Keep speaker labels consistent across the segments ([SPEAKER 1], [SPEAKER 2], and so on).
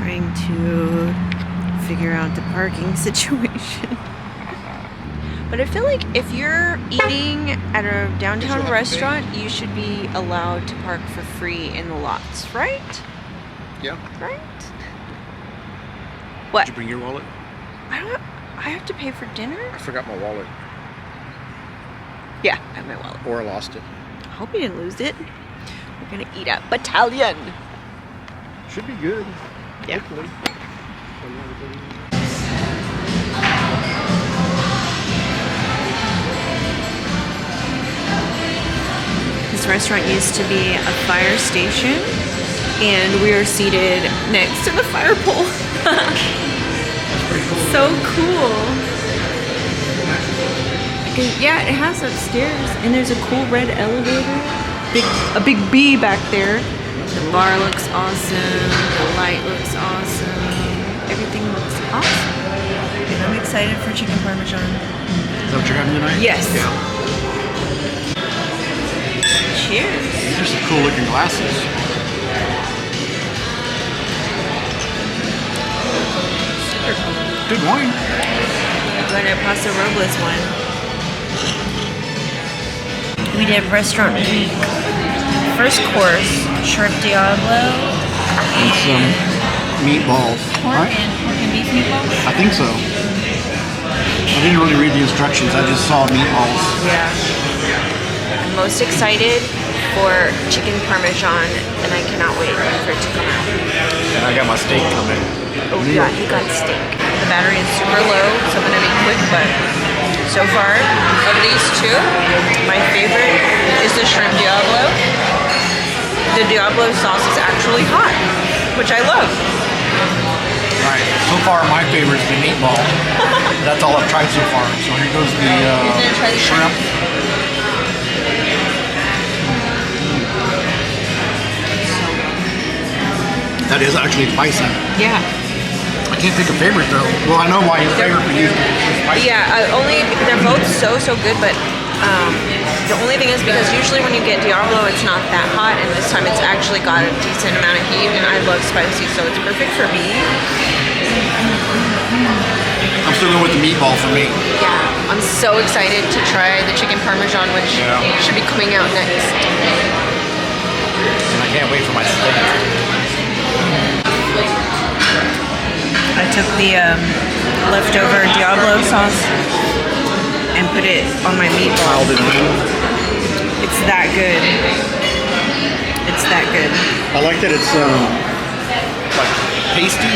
[SPEAKER 1] trying to figure out the parking situation. But I feel like if you're eating at a downtown restaurant, you should be allowed to park for free in the lots, right?
[SPEAKER 2] Yeah.
[SPEAKER 1] Right? What?
[SPEAKER 2] Did you bring your wallet?
[SPEAKER 1] I have to pay for dinner?
[SPEAKER 2] I forgot my wallet.
[SPEAKER 1] Yeah, I have my wallet.
[SPEAKER 2] Or I lost it.
[SPEAKER 1] I hope you didn't lose it. We're gonna eat at Battalion.
[SPEAKER 2] Should be good.
[SPEAKER 1] Yeah.
[SPEAKER 2] Hopefully.
[SPEAKER 1] This restaurant used to be a fire station, and we are seated next to the fire pole. So cool. Yeah, it has upstairs, and there's a cool red elevator. A big B back there. The bar looks awesome. The light looks awesome. Everything looks awesome. And I'm excited for chicken parmesan.
[SPEAKER 2] Is that what you're having tonight?
[SPEAKER 1] Yes.
[SPEAKER 2] Yeah.
[SPEAKER 1] Cheers.
[SPEAKER 2] These are some cool looking glasses.
[SPEAKER 1] Super cool.
[SPEAKER 2] Good wine.
[SPEAKER 1] I'm going to Paso Robles one. We did restaurant week. First course, shrimp Diablo.
[SPEAKER 2] And some meatballs.
[SPEAKER 1] Pork
[SPEAKER 2] Right?
[SPEAKER 1] and beef meatballs?
[SPEAKER 2] I think so. I didn't really read the instructions. I just saw meatballs.
[SPEAKER 1] Yeah. I'm most excited for chicken parmesan, and I cannot wait for it to come out.
[SPEAKER 2] And I got my steak coming.
[SPEAKER 1] Oh yeah, he got steak. The battery is super low, so I'm gonna be quick, but so far, of these two, my favorite is the shrimp Diablo. The Diablo sauce is actually hot, which I love.
[SPEAKER 2] Alright, so far my favorite's the meatball. That's all I've tried so far. So here goes the shrimp. That is actually spicy.
[SPEAKER 1] Yeah.
[SPEAKER 2] I can't pick a favorite though. Well, I know why your favorite for you is spicy.
[SPEAKER 1] Yeah, they're both so good, but the only thing is because usually when you get Diablo, it's not that hot, and this time it's actually got a decent amount of heat, and I love spicy, so it's perfect for me.
[SPEAKER 2] I'm still going with the meatball for me.
[SPEAKER 1] Yeah, I'm so excited to try the chicken parmesan, which should be coming out next.
[SPEAKER 2] And I can't wait for my steak.
[SPEAKER 1] I took the leftover Diablo sauce and put it on my meatball. It's that good. It's that good.
[SPEAKER 2] I like that it's like pasty,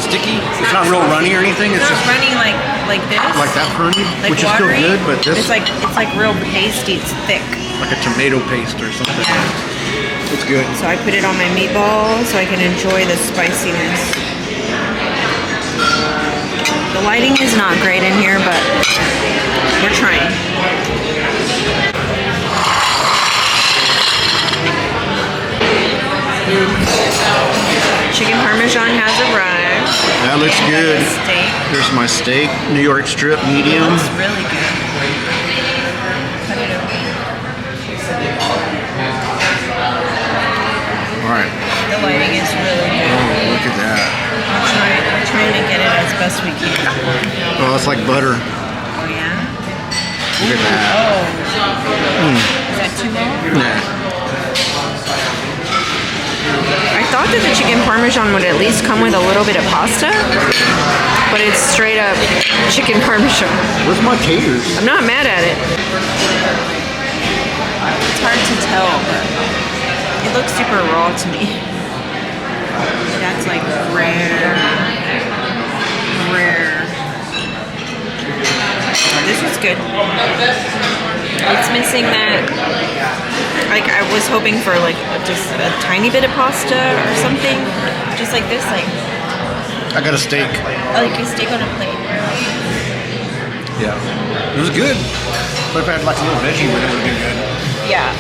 [SPEAKER 2] sticky. It's not real runny or anything. It's just
[SPEAKER 1] runny like this.
[SPEAKER 2] like that runny,
[SPEAKER 1] Like
[SPEAKER 2] which
[SPEAKER 1] watery.
[SPEAKER 2] is still good, but this
[SPEAKER 1] it's like real pasty. It's thick.
[SPEAKER 2] like a tomato paste or something.
[SPEAKER 1] Yeah.
[SPEAKER 2] It's good.
[SPEAKER 1] So I put it on my meatball so I can enjoy the spiciness. The lighting is not great in here, but we're trying. Chicken parmesan has arrived.
[SPEAKER 2] That looks good.
[SPEAKER 1] Steak.
[SPEAKER 2] Here's my steak, New York strip medium.
[SPEAKER 1] Looks really good. Cut it open.
[SPEAKER 2] All right.
[SPEAKER 1] The lighting is really good.
[SPEAKER 2] Oh, look at that.
[SPEAKER 1] We're trying to get it as best we can.
[SPEAKER 2] Oh, it's like butter.
[SPEAKER 1] Oh yeah?
[SPEAKER 2] Look at that.
[SPEAKER 1] Oh. Is that too long?
[SPEAKER 2] Nah.
[SPEAKER 1] I thought that the chicken parmesan would at least come with a little bit of pasta, but it's straight up chicken parmesan.
[SPEAKER 2] Where's my taters?
[SPEAKER 1] I'm not mad at it. It's hard to tell, but it looks super raw to me. That's like rare. This was good. It's missing that. Like I was hoping for like just a tiny bit of pasta or something, just like this, like.
[SPEAKER 2] I got a steak.
[SPEAKER 1] Like a steak on a plate.
[SPEAKER 2] Yeah. It was good. But if I had like a little veggie with it, it would have been good.
[SPEAKER 1] Yeah.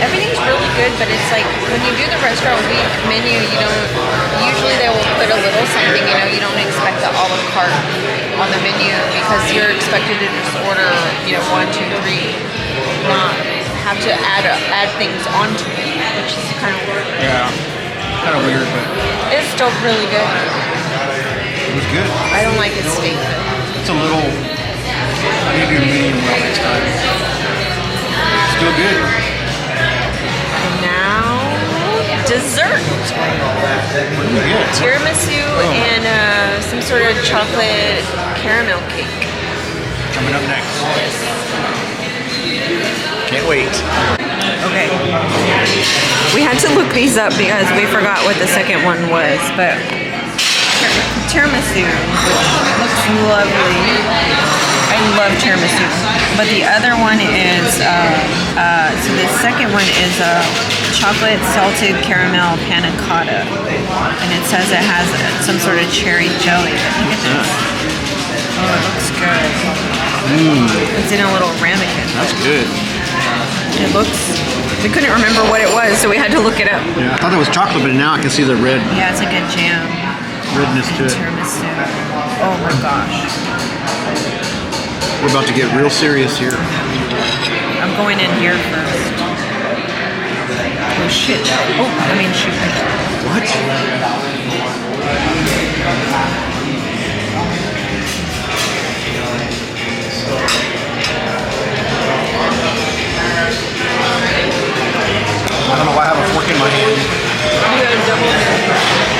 [SPEAKER 1] Everything's really good, but it's like when you do the restaurant week menu, you don't, usually they will put a little something, you know, you don't expect the a la carte on the menu because you're expected to just order, you know, 1, 2, 3, not have to add things onto it, which is kind of weird.
[SPEAKER 2] Yeah. Kind of weird, but
[SPEAKER 1] It's still really good.
[SPEAKER 2] it was good.
[SPEAKER 1] I don't like its steak though.
[SPEAKER 2] It's a little. I need to do medium well next time. Still good.
[SPEAKER 1] And now dessert.
[SPEAKER 2] What do we get?
[SPEAKER 1] Tiramisu and some sort of chocolate caramel cake.
[SPEAKER 2] Coming up next. Can't wait.
[SPEAKER 1] Okay. We had to look these up because we forgot what the second one was, but tiramisu looks lovely. I love tiramisu. But the other one is, so the second one is chocolate salted caramel panna cotta. And it says it has some sort of cherry jelly. Look at this. Oh, it looks good. It's in a little ramekin.
[SPEAKER 2] That's good.
[SPEAKER 1] It looks, we couldn't remember what it was, so we had to look it up.
[SPEAKER 2] Yeah, I thought it was chocolate, but now I can see the red
[SPEAKER 1] Yeah, it's like a jam.
[SPEAKER 2] redness to it.
[SPEAKER 1] Tiramisu. Oh my gosh.
[SPEAKER 2] We're about to get real serious here.
[SPEAKER 1] I'm going in here first. Oh shit. Oh, I mean shoot.
[SPEAKER 2] What? I don't know why I have a fork in my hand.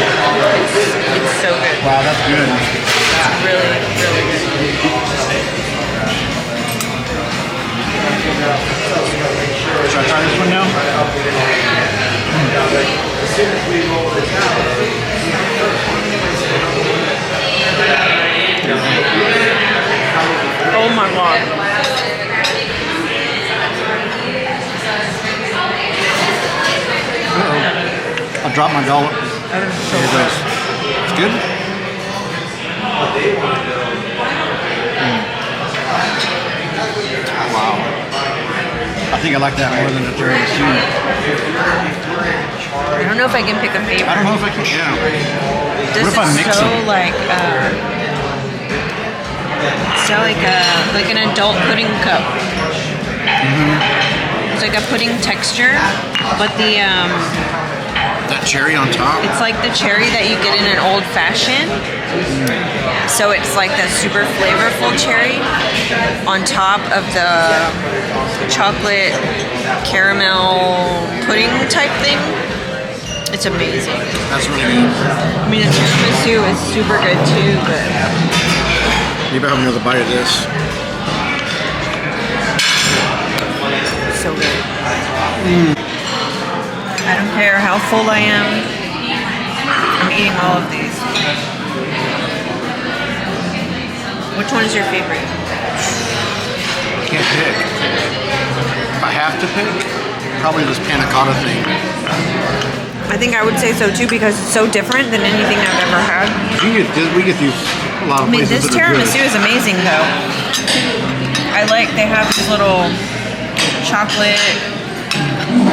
[SPEAKER 1] It's so good.
[SPEAKER 2] Wow, that's good.
[SPEAKER 1] It's really, really good.
[SPEAKER 2] Should I try this one now?
[SPEAKER 1] Oh my god.
[SPEAKER 2] I dropped my dollop. Here it goes. It's good? Wow. I think I like that more than the tiramisu.
[SPEAKER 1] I don't know if I can pick a favorite.
[SPEAKER 2] I don't know if I can. Yeah.
[SPEAKER 1] This
[SPEAKER 2] What if I mix
[SPEAKER 1] is so
[SPEAKER 2] them?
[SPEAKER 1] like it's so like an adult pudding cup. It's like a pudding texture, but the
[SPEAKER 2] That cherry on top?
[SPEAKER 1] it's like the cherry that you get in an old fashioned. So it's like the super flavorful cherry on top of the chocolate caramel pudding type thing. It's amazing.
[SPEAKER 2] That's really good.
[SPEAKER 1] I mean, the tiramisu is super good too, but
[SPEAKER 2] Maybe I'll have another bite of this.
[SPEAKER 1] so good. I don't care how full I am. I'm eating all of these. Which one is your favorite?
[SPEAKER 2] Can't pick. If I have to pick, probably this panna cotta thing.
[SPEAKER 1] I think I would say so too because it's so different than anything I've ever had.
[SPEAKER 2] We get these a lot of
[SPEAKER 1] I mean,
[SPEAKER 2] places
[SPEAKER 1] this
[SPEAKER 2] that are
[SPEAKER 1] tiramisu
[SPEAKER 2] good.
[SPEAKER 1] is amazing though. They have these little chocolate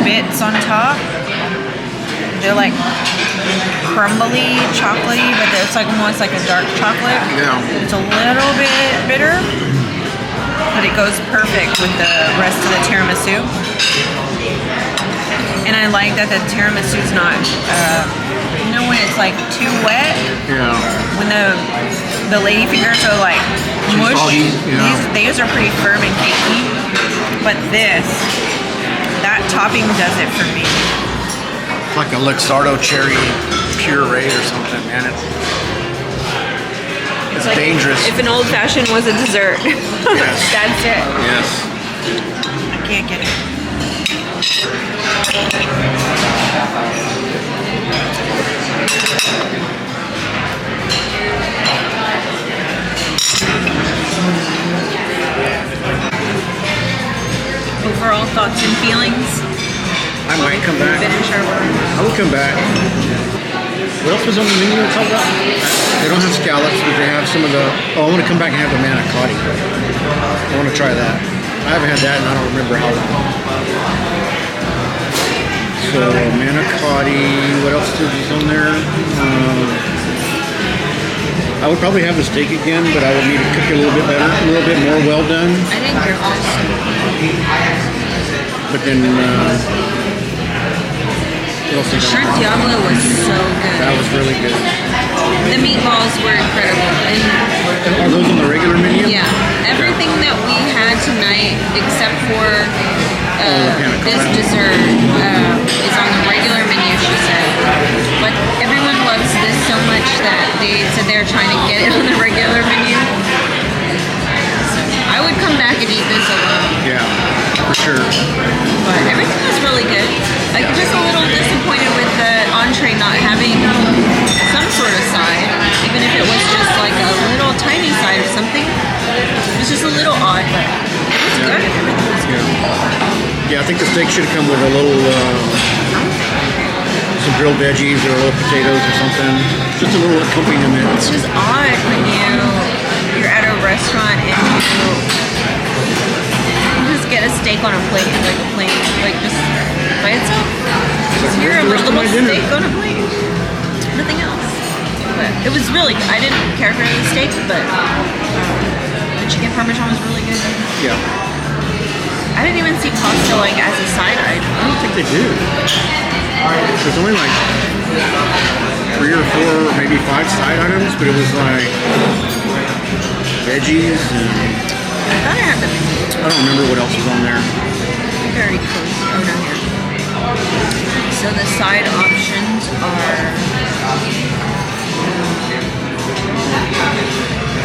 [SPEAKER 1] bits on top. They're like crumbly, chocolatey, but it's like almost like a dark chocolate.
[SPEAKER 2] Yeah.
[SPEAKER 1] It's a little bit bitter, but it goes perfect with the rest of the tiramisu. And I like that the tiramisu's not, when it's like too wet,
[SPEAKER 2] Yeah.
[SPEAKER 1] when the lady fingers are like mush,
[SPEAKER 2] soggy, yeah.
[SPEAKER 1] these are pretty firm and cakey. But that topping does it for me.
[SPEAKER 2] It's like a Luxardo cherry puree or something, man. It's
[SPEAKER 1] Like
[SPEAKER 2] dangerous.
[SPEAKER 1] If an old fashioned was a dessert,
[SPEAKER 2] Yes.
[SPEAKER 1] that's it.
[SPEAKER 2] Yes.
[SPEAKER 1] I can't get it. Overall thoughts and feelings.
[SPEAKER 2] I might come back.
[SPEAKER 1] Finish our work.
[SPEAKER 2] I will come back. What else was on the menu to talk about? They don't have scallops, but they have some of the... Oh, I want to come back and have the manicotti. I want to try that. I haven't had that and I don't remember how long. So, manicotti. What else is on there? I would probably have the steak again, but I would need to cook it a little bit better, a little bit more well done.
[SPEAKER 1] I think you're awesome.
[SPEAKER 2] But then What else
[SPEAKER 1] The
[SPEAKER 2] is on
[SPEAKER 1] shrimp
[SPEAKER 2] there?
[SPEAKER 1] diablo was so good.
[SPEAKER 2] That was really good.
[SPEAKER 1] The meatballs were incredible. And
[SPEAKER 2] Are those on the regular menu?
[SPEAKER 1] yeah, everything that we had tonight, except for
[SPEAKER 2] the Panna
[SPEAKER 1] this
[SPEAKER 2] Cotta.
[SPEAKER 1] dessert, is on the regular menu, she said. But everyone loves this so much that they said they're trying to get it on the regular menu. So I would come back and eat this alone.
[SPEAKER 2] Yeah, for sure.
[SPEAKER 1] But everything was really good. Like, just a little disappointed with the entree not having some sort of side, even if it was just like a little tiny side or something. It was just a little odd, but it was good. Everything was good.
[SPEAKER 2] Yeah, I think the steak should have come with a little, some grilled veggies or a little potatoes or something. Just a little accompaniment.
[SPEAKER 1] It's just odd when you're at a restaurant and you just get a steak on a plate, like a plain, like just by itself. Just here, a
[SPEAKER 2] Where's the rest of
[SPEAKER 1] little
[SPEAKER 2] my dinner?
[SPEAKER 1] steak on a plate. Nothing else. But it was really good. I didn't care for the steak, but the chicken parmesan was really good.
[SPEAKER 2] Yeah.
[SPEAKER 1] I didn't even see pasta like as a side item.
[SPEAKER 2] I don't think they do. There's only like 3 or 4, or maybe 5 side items, but it was like veggies and
[SPEAKER 1] I thought I had the
[SPEAKER 2] I don't remember what else was on there.
[SPEAKER 1] very close. Oh, no, here. So the side options are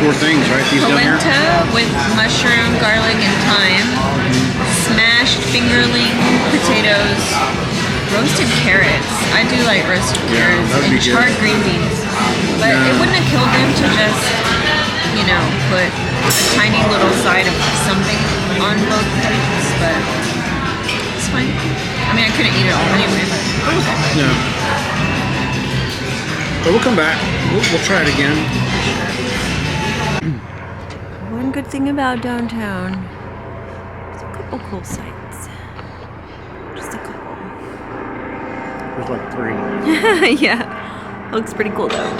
[SPEAKER 2] 4 things, right? These down here.
[SPEAKER 1] polenta with mushroom, garlic, and thyme, smashed fingerling potatoes, roasted carrots. I do like roasted
[SPEAKER 2] Yeah,
[SPEAKER 1] carrots
[SPEAKER 2] that would
[SPEAKER 1] and
[SPEAKER 2] be good.
[SPEAKER 1] charred green beans. But
[SPEAKER 2] Yeah.
[SPEAKER 1] it wouldn't have killed them to just, put a tiny little side of something on both plates, but it's fine. I mean, I couldn't eat it all anyway, but okay.
[SPEAKER 2] Yeah. But we'll come back. We'll try it again.
[SPEAKER 1] One good thing about downtown, there's a couple cool sights. Just a couple.
[SPEAKER 2] There's like 3.
[SPEAKER 1] Yeah, looks pretty cool though.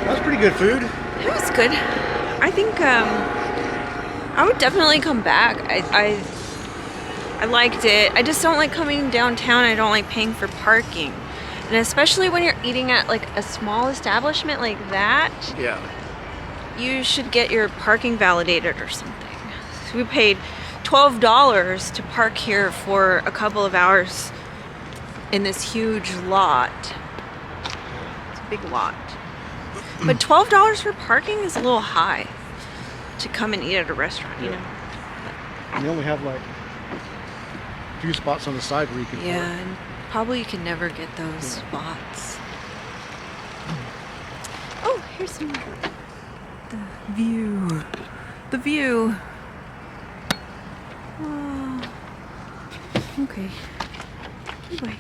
[SPEAKER 2] That's pretty good food.
[SPEAKER 1] It was good. I think I would definitely come back. I liked it. I just don't like coming downtown. I don't like paying for parking. And especially when you're eating at like a small establishment like that,
[SPEAKER 2] Yeah.
[SPEAKER 1] you should get your parking validated or something. So we paid $12 to park here for a couple of hours in this huge lot. It's a big lot. But $12 for parking is a little high to come and eat at a restaurant, you know?
[SPEAKER 2] And you only have like a few spots on the side where you can
[SPEAKER 1] Yeah, and probably you can never get those spots. Oh, here's some the view. The view. Oh. Okay. Anyway.